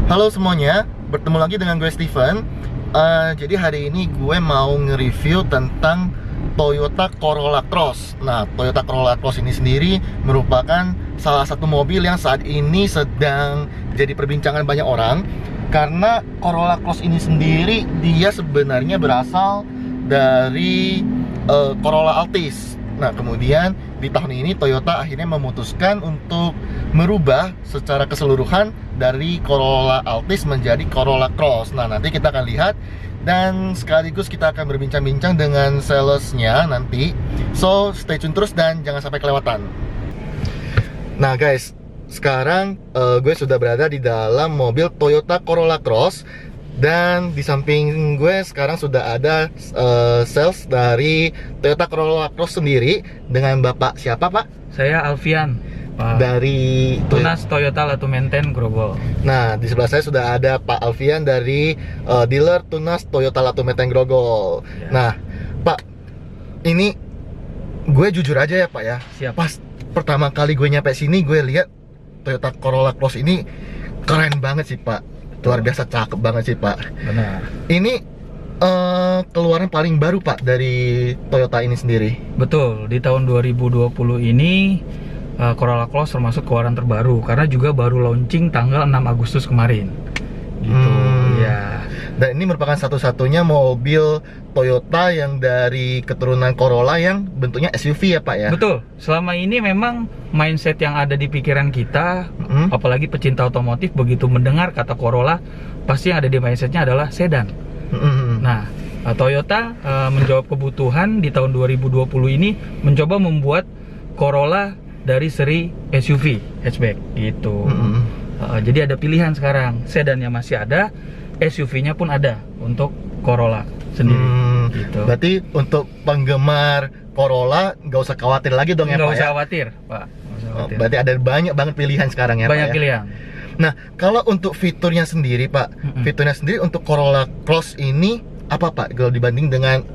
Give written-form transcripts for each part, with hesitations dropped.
Halo semuanya, bertemu lagi dengan gue Steven. Jadi hari ini gue mau nge-review tentang Toyota Corolla Cross. Nah, Toyota Corolla Cross ini sendiri merupakan salah satu mobil yang saat ini sedang jadi perbincangan banyak orang. Karena Corolla Cross ini sendiri dia sebenarnya berasal dari Corolla Altis. Nah, kemudian di tahun ini Toyota akhirnya memutuskan untuk merubah secara keseluruhan dari Corolla Altis menjadi Corolla Cross. Nah, nanti kita akan lihat dan sekaligus kita akan berbincang-bincang dengan salesnya nanti. So, stay tune terus dan jangan sampai kelewatan. Nah, guys, sekarang gue sudah berada di dalam mobil Toyota Corolla Cross. Dan di samping gue sekarang sudah ada sales dari Toyota Corolla Cross sendiri dengan Bapak siapa, Pak? Saya Alfian, Pak. Dari Tunas Toyota Latu Maintain Grogol. Nah, di sebelah saya sudah ada Pak Alfian dari dealer Tunas Toyota Latu Maintain Grogol. Ya. Nah, Pak, ini gue jujur aja ya, Pak ya. Siap. Pas pertama kali gue nyampe sini, gue lihat Toyota Corolla Cross ini keren banget sih, Pak. Luar biasa cakep banget sih, Pak. Benar. Ini keluaran paling baru, Pak, dari Toyota ini sendiri. Betul, di tahun 2020 ini Corolla Cross termasuk keluaran terbaru karena juga baru launching tanggal 6 Agustus kemarin. Gitu, ya. Dan ini merupakan satu-satunya mobil Toyota yang dari keturunan Corolla yang bentuknya SUV ya, Pak ya? Betul, selama ini memang mindset yang ada di pikiran kita, apalagi pecinta otomotif, begitu mendengar kata Corolla, pasti yang ada di mindsetnya adalah sedan. Nah, Toyota menjawab kebutuhan di tahun 2020 ini, mencoba membuat Corolla dari seri SUV, hatchback, gitu. Jadi ada pilihan sekarang, sedannya masih ada, SUV-nya pun ada untuk Corolla sendiri. Gitu. Berarti untuk penggemar Corolla nggak usah khawatir lagi dong ya, Pak? Nggak usah ya? khawatir, Pak. Nggak usah khawatir. Berarti ada banyak banget pilihan sekarang ya, Banyak Pak? pilihan. Nah, kalau untuk fiturnya sendiri, Pak, fiturnya sendiri untuk Corolla Cross ini apa, Pak? Kalau dibanding dengan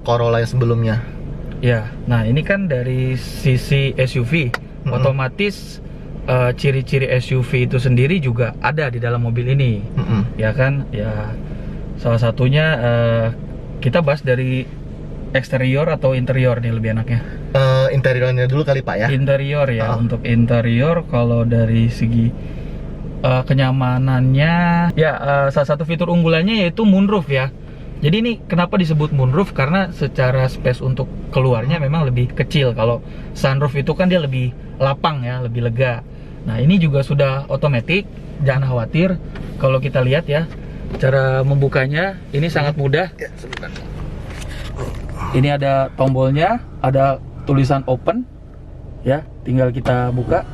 Corolla yang sebelumnya? Ya, nah ini kan dari sisi SUV, otomatis ciri-ciri SUV itu sendiri juga ada di dalam mobil ini, ya kan? Ya, salah satunya kita bahas dari eksterior atau interior nih lebih enaknya. Interiornya dulu kali, Pak ya? Interior ya, untuk interior kalau dari segi kenyamanannya, ya salah satu fitur unggulannya yaitu moonroof ya. Jadi ini kenapa disebut moonroof? Karena secara space untuk keluarnya memang lebih kecil. Kalau sunroof itu kan dia lebih lapang ya, lebih lega. Nah, ini juga sudah otomatis, jangan khawatir. Kalau kita lihat ya, cara membukanya ini sangat mudah. Ya, sebentar. Ini ada tombolnya, ada tulisan open, ya, tinggal kita buka,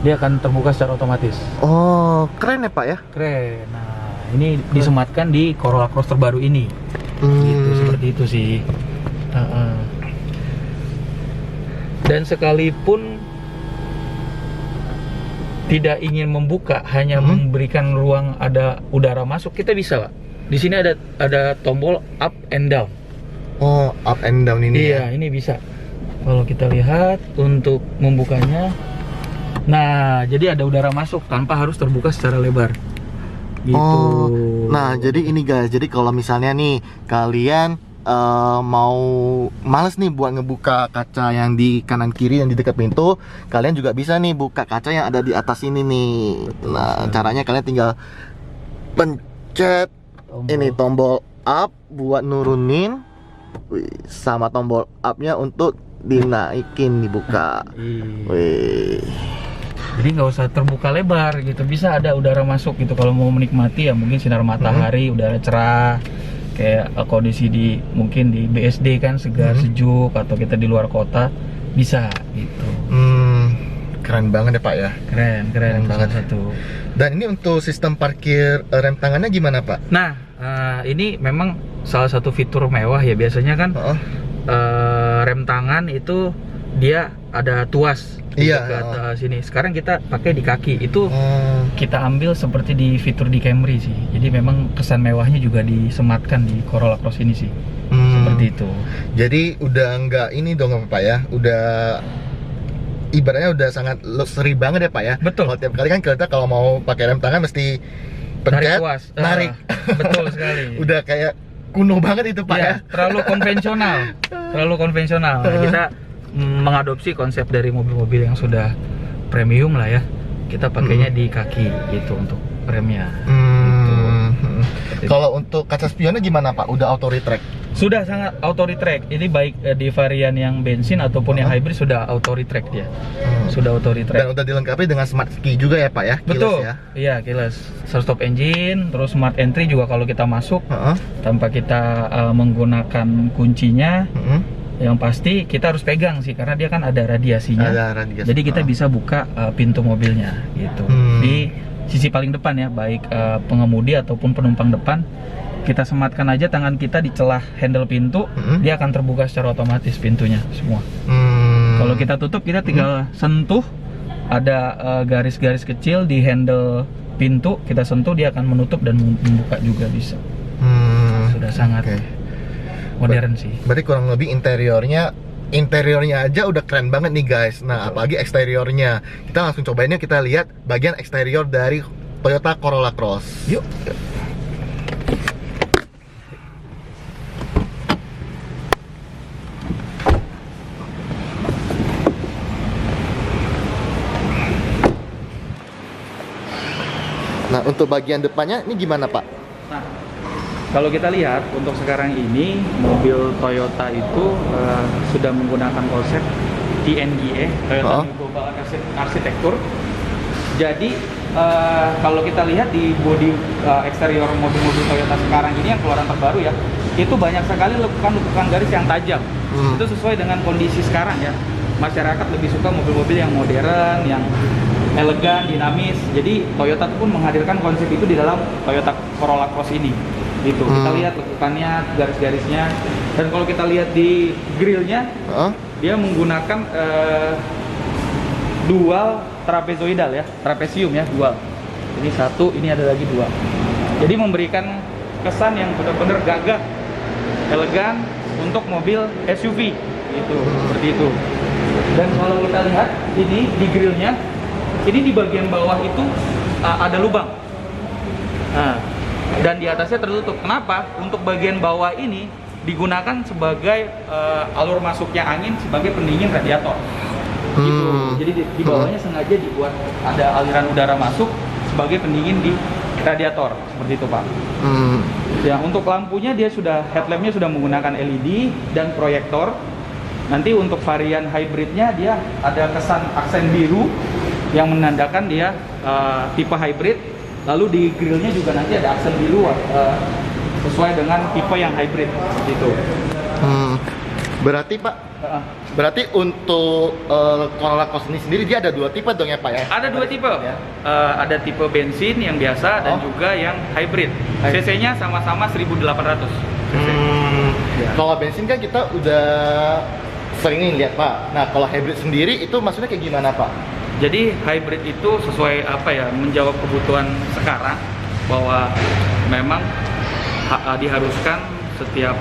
dia akan terbuka secara otomatis. Oh, keren ya, Pak ya? Keren. Nah, ini disematkan di Corolla Cross terbaru ini. Gitu, seperti itu sih. Dan sekalipun tidak ingin membuka, hanya memberikan ruang ada udara masuk, kita bisa, Pak. Di sini ada tombol up and down. Oh, up and down ini Iya, ya? ini bisa. Kalau kita lihat untuk membukanya, nah, jadi ada udara masuk tanpa harus terbuka secara lebar. Gitu. Oh, nah jadi ini guys, jadi kalau misalnya nih kalian mau males nih buat ngebuka kaca yang di kanan kiri yang di dekat pintu, kalian juga bisa nih buka kaca yang ada di atas ini nih. Nah, caranya kalian tinggal pencet ini tombol up buat nurunin, sama tombol up-nya untuk dinaikin, dibuka. Wih. Jadi nggak usah terbuka lebar gitu, bisa ada udara masuk gitu. Kalau mau menikmati ya mungkin sinar matahari, udara cerah, kayak kondisi di mungkin di BSD kan segar sejuk, atau kita di luar kota bisa gitu. Keren banget ya, Pak ya? Keren banget satu. Dan ini untuk sistem parkir rem tangannya gimana, Pak? Nah, ini memang salah satu fitur mewah ya. Biasanya kan rem tangan itu dia ada tuas di dekat sini. Sekarang kita pakai di kaki. Itu kita ambil seperti di fitur di Camry sih. Jadi memang kesan mewahnya juga disematkan di Corolla Cross ini sih. Seperti itu. Jadi udah nggak ini dong, Pak ya? Udah ibaratnya udah sangat luxury banget ya, Pak ya? Betul. Kalau tiap kali kan kita kalau mau pakai rem tangan mesti pencet, kuas. narik. Betul sekali. Udah kayak kuno banget itu Pak Iya, ya. terlalu konvensional. Terlalu konvensional. Nah, kita mengadopsi konsep dari mobil-mobil yang sudah premium lah ya. Kita pakainya di kaki gitu untuk remnya. Kalau untuk kaca spionnya gimana Pak? Udah auto retract? Sudah sangat auto retract. Ini baik di varian yang bensin ataupun yang hybrid sudah auto retract dia. Sudah auto retract. Dan udah dilengkapi dengan smart key juga ya Pak ya? Keyless. Betul. Ya? Iya, keyless. Start engine, terus smart entry juga kalau kita masuk tanpa kita menggunakan kuncinya. Yang pasti kita harus pegang sih karena dia kan ada radiasinya. Ada radiasi. Jadi kita bisa buka pintu mobilnya gitu. Di sisi paling depan ya, baik pengemudi ataupun penumpang depan. Kita sematkan aja tangan kita di celah handle pintu, dia akan terbuka secara otomatis pintunya semua. Kalau kita tutup, kita tinggal sentuh, ada garis-garis kecil di handle pintu, kita sentuh dia akan menutup dan membuka juga bisa. Sudah sangat modern sih. Berarti kurang lebih interiornya aja udah keren banget nih guys. Nah, apalagi eksteriornya. Kita langsung cobain yuk, kita lihat bagian eksterior dari Toyota Corolla Cross. Yuk. Nah, untuk bagian depannya ini gimana Pak? Nah, kalau kita lihat untuk sekarang ini mobil Toyota itu sudah menggunakan konsep TNGA, Toyota New Global Architecture. Jadi kalau kita lihat di bodi eksterior mobil-mobil Toyota sekarang ini yang keluaran terbaru ya, itu banyak sekali lekukan garis yang tajam. Itu sesuai dengan kondisi sekarang ya. Masyarakat lebih suka mobil-mobil yang modern, yang elegan, dinamis. Jadi Toyota pun menghadirkan konsep itu di dalam Toyota Corolla Cross ini. Gitu. Kita lihat lekukannya, garis-garisnya. Dan kalau kita lihat di grillnya, dia menggunakan dual trapezoidal ya, trapesium ya, dual. Ini satu, ini ada lagi dua. Jadi memberikan kesan yang benar-benar gagah, elegan untuk mobil SUV. Gitu, seperti itu. Dan kalau kita lihat ini di grillnya, ini di bagian bawah itu ada lubang. Nah, dan di atasnya tertutup. Kenapa? Untuk bagian bawah ini digunakan sebagai alur masuknya angin sebagai pendingin radiator. Gitu. Jadi di bawahnya sengaja dibuat ada aliran udara masuk sebagai pendingin di radiator. Seperti itu Pak. Ya, untuk lampunya dia sudah headlampnya sudah menggunakan LED dan proyektor. Nanti untuk varian hybridnya dia ada kesan aksen biru yang menandakan dia tipe hybrid. Lalu di grillnya juga nanti ada aksen biru sesuai dengan tipe yang hybrid seperti itu. Berarti Pak, berarti untuk Corolla Cross ini sendiri dia ada dua tipe dong ya Pak ya? Ada dua tipe, ada tipe bensin yang biasa dan juga yang hybrid. CC-nya sama-sama 1.800. Kalau bensin kan kita udah sering nih lihat Pak. Nah kalau hybrid sendiri itu maksudnya kayak gimana Pak? Jadi hybrid itu sesuai apa ya, menjawab kebutuhan sekarang bahwa memang diharuskan setiap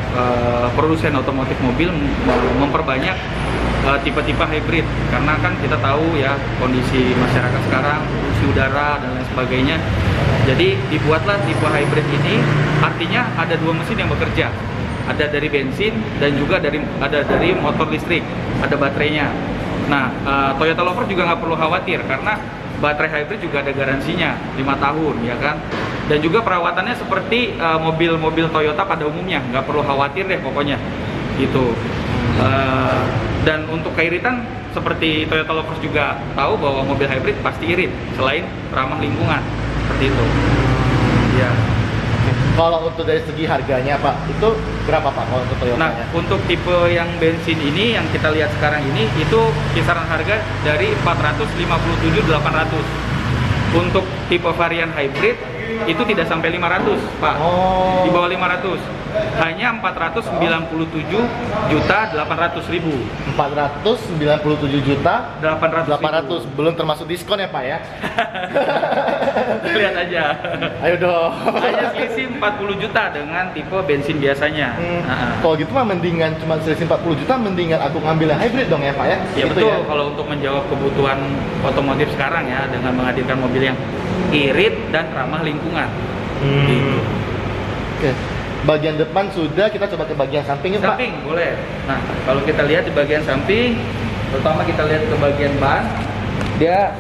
produsen otomotif mobil memperbanyak tipe-tipe hybrid karena kan kita tahu ya kondisi masyarakat sekarang, polusi udara dan lain sebagainya. Jadi dibuatlah tipe hybrid ini, artinya ada dua mesin yang bekerja. Ada dari bensin dan juga ada dari motor listrik, ada baterainya. Nah, Toyota Lover juga nggak perlu khawatir karena baterai hybrid juga ada garansinya 5 tahun, ya kan? Dan juga perawatannya seperti mobil-mobil Toyota pada umumnya, nggak perlu khawatir deh pokoknya, gitu. Dan untuk keiritan, seperti Toyota Lover juga tahu bahwa mobil hybrid pasti irit, selain ramah lingkungan, seperti itu. Ya. Kalau untuk dari segi harganya Pak, itu berapa Pak kalau untuk Toyota? Nah, untuk tipe yang bensin ini yang kita lihat sekarang ini itu kisaran harga dari 457.800. Untuk tipe varian hybrid itu tidak sampai 500 Pak. Di bawah 500. Hanya 497.800.000. 497.800.000 belum termasuk diskon ya Pak ya? Lihat aja. Ayo dong. Hanya selisih 40 juta dengan tipe bensin biasanya. Kalau gitu mah mendingan cuma selisih 40 juta, mendingan aku ngambil yang hybrid dong ya Pak ya? Ya gitu betul ya? Kalau untuk menjawab kebutuhan otomotif sekarang ya dengan menghadirkan mobil yang irit dan ramah lingkungan. Gitu. Oke. Bagian depan sudah, kita coba ke bagian samping ya, Pak. Samping boleh. Nah, kalau kita lihat di bagian samping, terutama kita lihat ke bagian ban, dia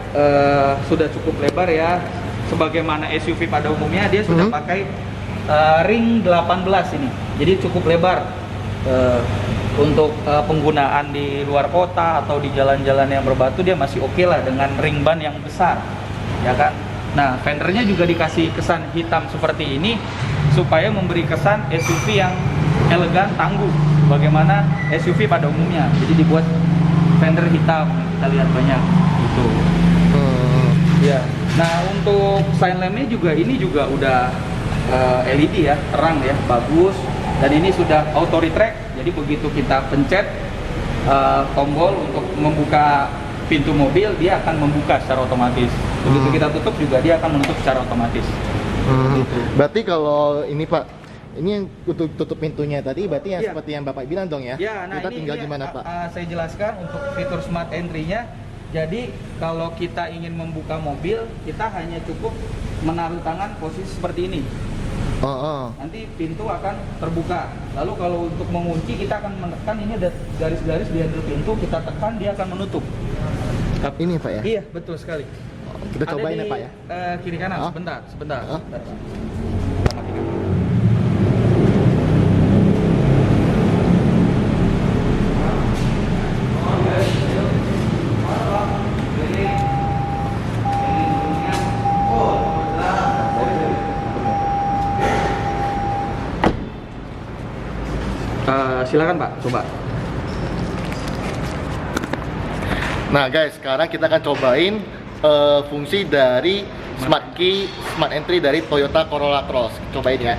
sudah cukup lebar ya. Sebagaimana SUV pada umumnya, dia sudah pakai ring 18 ini. Jadi cukup lebar untuk penggunaan di luar kota atau di jalan-jalan yang berbatu, dia masih oke lah dengan ring ban yang besar, ya kan? Nah, fendernya juga dikasih kesan hitam seperti ini supaya memberi kesan SUV yang elegan, tangguh, bagaimana SUV pada umumnya. Jadi dibuat fender hitam, kita lihat banyak itu. Ya. Nah, untuk sign lampnya juga ini juga udah LED ya, terang ya, bagus. Dan ini sudah auto retract, jadi begitu kita pencet tombol untuk membuka pintu mobil, dia akan membuka secara otomatis. Begitu kita tutup juga dia akan menutup secara otomatis. Gitu. Berarti kalau ini Pak, ini yang tutup pintunya tadi, berarti yang seperti yang Bapak bilang dong ya? Ya, nah kita ini tinggal gimana Pak? Saya jelaskan untuk fitur smart entry-nya. Jadi kalau kita ingin membuka mobil, kita hanya cukup menaruh tangan posisi seperti ini. Nanti pintu akan terbuka. Lalu kalau untuk mengunci, kita akan menekan, ini ada garis-garis di handle pintu, kita tekan, dia akan menutup. Ini Pak ya? Iya, betul sekali. Kita cobain ya Pak ya? Kiri kanan, sebentar. Sebentar, Pak. Kita matikan. Silakan Pak, coba. Nah guys, sekarang kita akan cobain fungsi dari Smart Key, Smart Entry dari Toyota Corolla Cross. Cobain ya.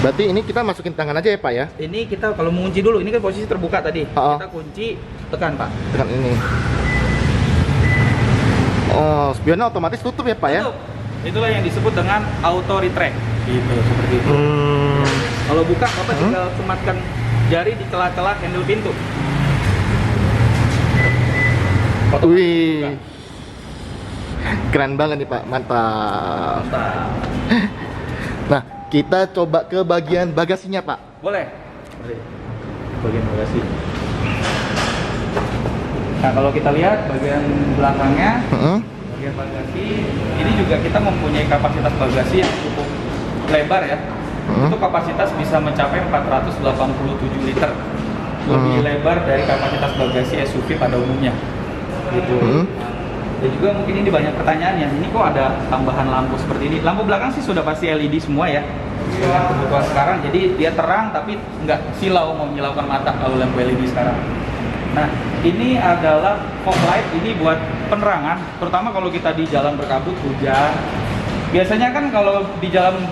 Berarti ini kita masukin tangan aja ya Pak ya? Ini kita kalau mengunci dulu, ini kan posisi terbuka tadi. Kita kunci, tekan Pak. Tekan ini. Oh, spionnya otomatis tutup ya Pak ya? Tutup. Itulah yang disebut dengan auto retract. Gitu, seperti itu. Kalau buka, Bapak tinggal sematkan jari di celah-celah handle pintu. Wih, keren banget nih Pak, mantap. Nah, kita coba ke bagian bagasinya Pak. Boleh. Bagian bagasi. Nah, kalau kita lihat bagian belakangnya, bagian bagasi, ini juga kita mempunyai kapasitas bagasi yang cukup lebar ya. Itu kapasitas bisa mencapai 487 liter. Lebih lebar dari kapasitas bagasi SUV pada umumnya. Gitu. Dan juga mungkin ini banyak pertanyaan ya, ini kok ada tambahan lampu seperti ini. Lampu belakang sih sudah pasti LED semua ya, dengan kebutuhan sekarang. Jadi dia terang tapi nggak silau, mau menyilaukan mata kalau lampu LED sekarang. Nah, ini adalah fog light, ini buat penerangan, terutama kalau kita di jalan berkabut, hujan. Biasanya kan kalau di jalan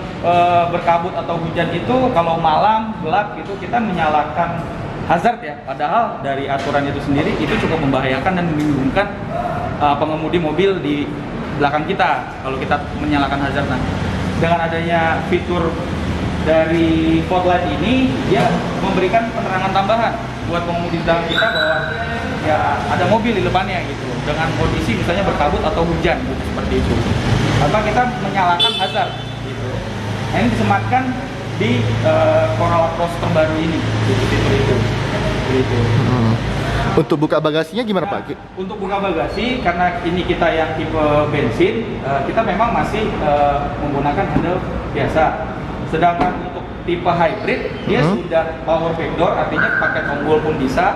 berkabut atau hujan itu, kalau malam gelap gitu, kita menyalakan hazard ya. Padahal dari aturan itu sendiri itu cukup membahayakan dan membingungkan pengemudi mobil di belakang kita kalau kita menyalakan hazard. Nah, dengan adanya fitur dari fog light ini, dia memberikan penerangan tambahan buat pengemudi di belakang kita bahwa ya ada mobil di depannya gitu, dengan kondisi misalnya berkabut atau hujan gitu, seperti itu. Atau kita menyalakan hazard gitu. Nah, ini disematkan di Corolla Cross terbaru ini gitu, fitur itu. Gitu. Untuk buka bagasinya gimana Nah, Pak? untuk buka bagasi, karena ini kita yang tipe bensin, kita memang masih menggunakan handle biasa. Sedangkan untuk tipe hybrid, dia sudah power backdoor, artinya pakai tombol pun bisa.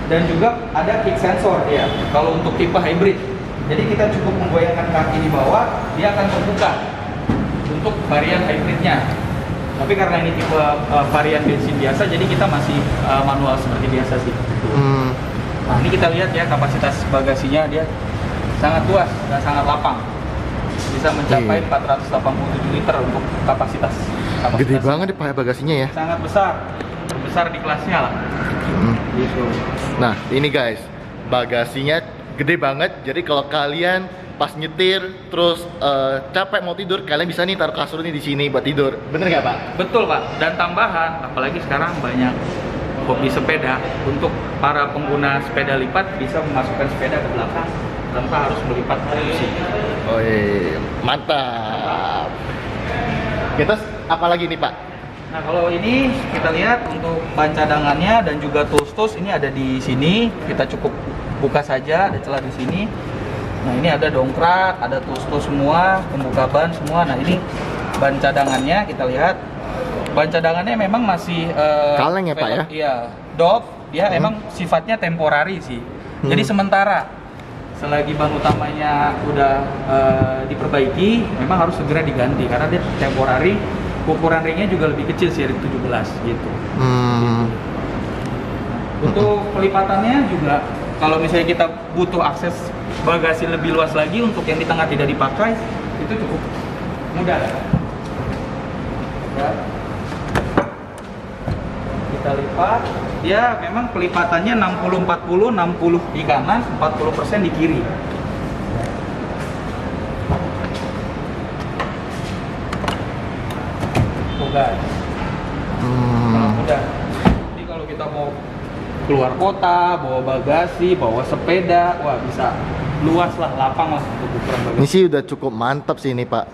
Dan juga ada kick sensor dia, kalau untuk tipe hybrid. Jadi kita cukup menggoyangkan kaki di bawah, dia akan terbuka untuk varian hybridnya. Tapi karena ini tipe varian bensin biasa, jadi kita masih manual seperti biasa sih. Nah, ini kita lihat ya, kapasitas bagasinya dia sangat luas dan sangat lapang. Bisa mencapai 487 liter untuk kapasitas. Gede banget nih Pak bagasinya ya. Sangat besar, terbesar di kelasnya lah. Gitu. Nah, ini guys, bagasinya gede banget. Jadi kalau kalian pas nyetir terus capek mau tidur, kalian bisa nih taruh kasur nih di sini buat tidur. Bener nggak Pak? Betul Pak. Dan tambahan, apalagi sekarang banyak hobi sepeda, untuk para pengguna sepeda lipat bisa memasukkan sepeda ke belakang tanpa harus melipat kursi. Mantap. Kita apa lagi nih Pak? Nah, kalau ini kita lihat untuk ban cadangannya dan juga tools ini ada di sini. Kita cukup buka saja, ada celah di sini. Nah, ini ada dongkrak, ada tools semua, pembuka ban semua. Nah, ini ban cadangannya kita lihat. Ban cadangannya memang masih kaleng ya Pak ya? Iya, Dove. Dia emang sifatnya temporari sih. Jadi sementara. Selagi ban utamanya udah diperbaiki, memang harus segera diganti karena dia temporari. Ukuran ringnya juga lebih kecil sih dari 17 gitu. Untuk pelipatannya juga kalau misalnya kita butuh akses bagasi lebih luas lagi untuk yang di tengah tidak dipakai, itu cukup mudah. Ya. Kita lipat, dia memang pelipatannya 60-40, 60 di kanan, 40% di kiri. Guys. Mudah. Jadi kalau kita mau keluar kota, bawa bagasi, bawa sepeda, wah bisa luas lah, lapang lah untuk ukuran bagasi. Ini sih udah cukup mantap sih ini Pak,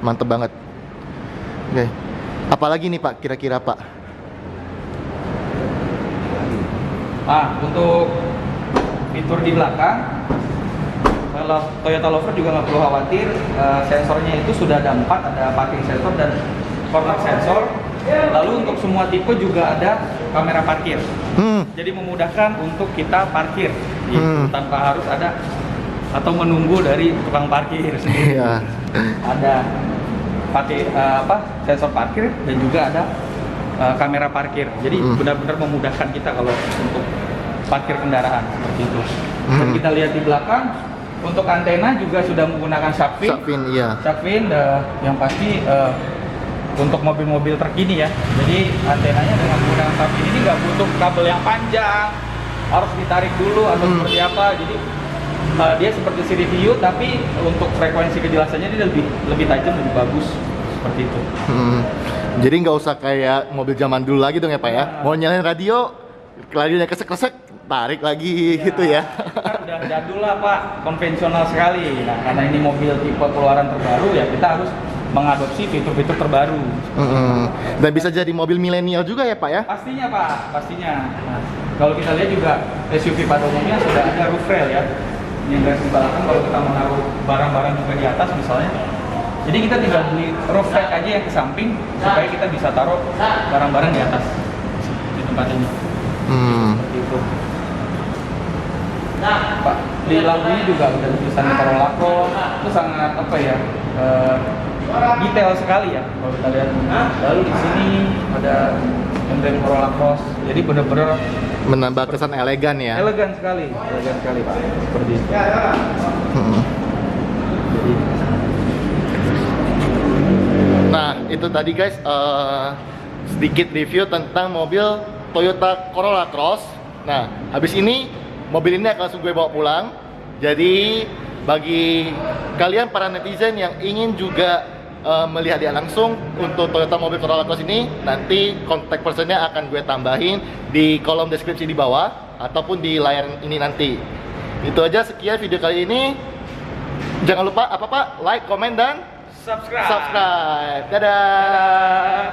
mantap banget. Oke, apalagi nih Pak kira-kira Pak? Nah, untuk fitur di belakang, kalau Toyota Lover juga nggak perlu khawatir, sensornya itu sudah ada 4, ada parking sensor dan corner sensor. Lalu untuk semua tipe juga ada kamera parkir. Jadi memudahkan untuk kita parkir gitu, tanpa harus ada atau menunggu dari tukang parkir sendiri. Ada pakai sensor parkir dan juga ada kamera parkir. Jadi benar-benar memudahkan kita kalau untuk parkir kendaraan seperti itu. Dan kita lihat di belakang untuk antena juga sudah menggunakan shark fin. Shark fin yang pasti untuk mobil-mobil terkini ya. Jadi antenanya dengan menggunakan shark fin ini nggak butuh kabel yang panjang, harus ditarik dulu atau seperti apa. Jadi dia seperti CCTV tapi untuk frekuensi kejelasannya dia lebih tajam, lebih bagus seperti itu. Jadi nggak usah kayak mobil zaman dulu lagi dong ya Pak ya? Mau nyalain radio, radionya kesek-kesek, tarik lagi gitu ya? Kan udah jadul lah Pak, konvensional sekali. Nah karena ini mobil tipe keluaran terbaru ya kita harus mengadopsi fitur-fitur terbaru. Dan bisa jadi mobil milenial juga ya Pak ya? Pastinya Pak, pastinya. Nah, kalau kita lihat juga SUV pada umumnya sudah ada roof rail ya. Yang dari belakang kalau kita menaruh barang-barang juga di atas misalnya. Jadi kita tinggal beli roof rack aja yang ke samping supaya kita bisa taruh barang-barang di atas di tempat ini. Seperti itu. Nah, Pak, di lampunya juga udah tulisan Corolla Cross. Itu sangat apa ya? Detail sekali ya kalau kita lihat. Lalu di sini ada emblem Corolla Cross. Jadi benar-benar menambah kesan elegan ya. Elegan sekali Pak. Seperti itu. Jadi nah, itu tadi guys sedikit review tentang mobil Toyota Corolla Cross. Nah, habis ini mobil ini akan langsung gue bawa pulang. Jadi bagi kalian para netizen yang ingin juga melihat dia langsung untuk Toyota mobil Corolla Cross ini, nanti kontak personnya akan gue tambahin di kolom deskripsi di bawah ataupun di layar ini nanti. Itu aja, sekian video kali ini. Jangan lupa like, komen, dan subscribe. Dadah.